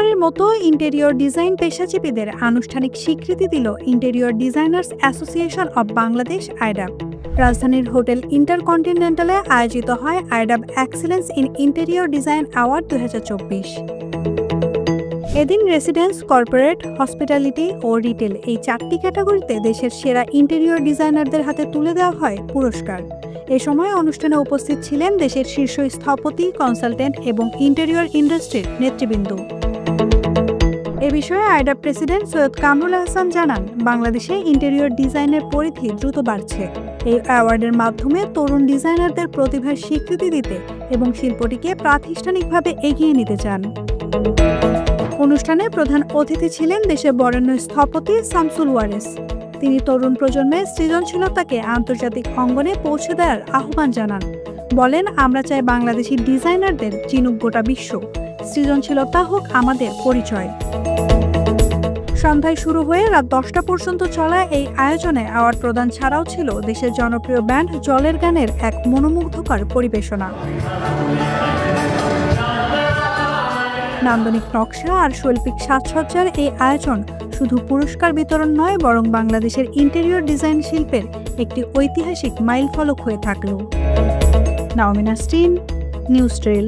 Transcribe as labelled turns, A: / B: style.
A: প্রথমবারের মতো interior design পেশাজীবীদের আনুষ্ঠানিক স্বীকৃতি দিল interior designers association of Bangladesh IDAB. রাজধানীর হোটেল ইন্টারকন্টিনেন্টালে আয়োজিত হয় IDAB excellence in interior design award 2024। এদিন রেসিডেন্স, কর্পোরেট, হসপিটালিটি ও রিটেল এই 4টি ক্যাটাগরিতে দেশের সেরা ইন্টেরিয়র ডিজাইনারদের হাতে তুলে দেওয়া হয় পুরস্কার। এ সময় অনুষ্ঠানে উপস্থিত ছিলেন দেশের শীর্ষ স্থপতি, কনসালটেন্ট এবং ইন্টেরিয়র ইন্ডাস্ট্রির নেতৃবৃন্দ। এ বিষয়ে আইডাব প্রেসিডেন্ট সৈয়দ কামরুল আহসান জানান, বাংলাদেশে ইন্টেরিয়র ডিজাইনের পরিধি দ্রুত বাড়ছে। এই অ্যাওয়ার্ডের মাধ্যমে তরুণ ডিজাইনারদের প্রতিভার স্বীকৃতি দিতে এবং শিল্পটিকে প্রাতিষ্ঠানিকভাবে এগিয়ে নিতে চান। অনুষ্ঠানে প্রধান অতিথি ছিলেন দেশের বরেণ্য স্থপতি শামসুল ওয়ারেস। তিনি তরুণ প্রজন্মের সৃজনশীলতাকে আন্তর্জাতিক অঙ্গনে পৌঁছে দেওয়ার আহ্বান জানান। বলেন, আমরা চাই বাংলাদেশি ডিজাইনারদের চিনুক গোটা বিশ্ব, সৃজনশীলতা হোক আমাদের পরিচয়। সন্ধ্যায় শুরু হয়ে রাত 10টা পর্যন্ত চলা এই আয়োজনে অ্যাওয়ার্ড প্রদান ছাড়াও ছিল দেশের জনপ্রিয় ব্যান্ড জলের গানের এক মনোমুগ্ধকর পরিবেশনা। নান্দনিক নকশা আর শৈল্পিক সাজসজ্জার এই আয়োজন শুধু পুরস্কার বিতরণ নয়, বরং বাংলাদেশের ইন্টেরিয়র ডিজাইন শিল্পের একটি ঐতিহাসিক মাইলফলক হয়ে থাকল। নাওমিনা স্টিন, নিউজ ট্রেল।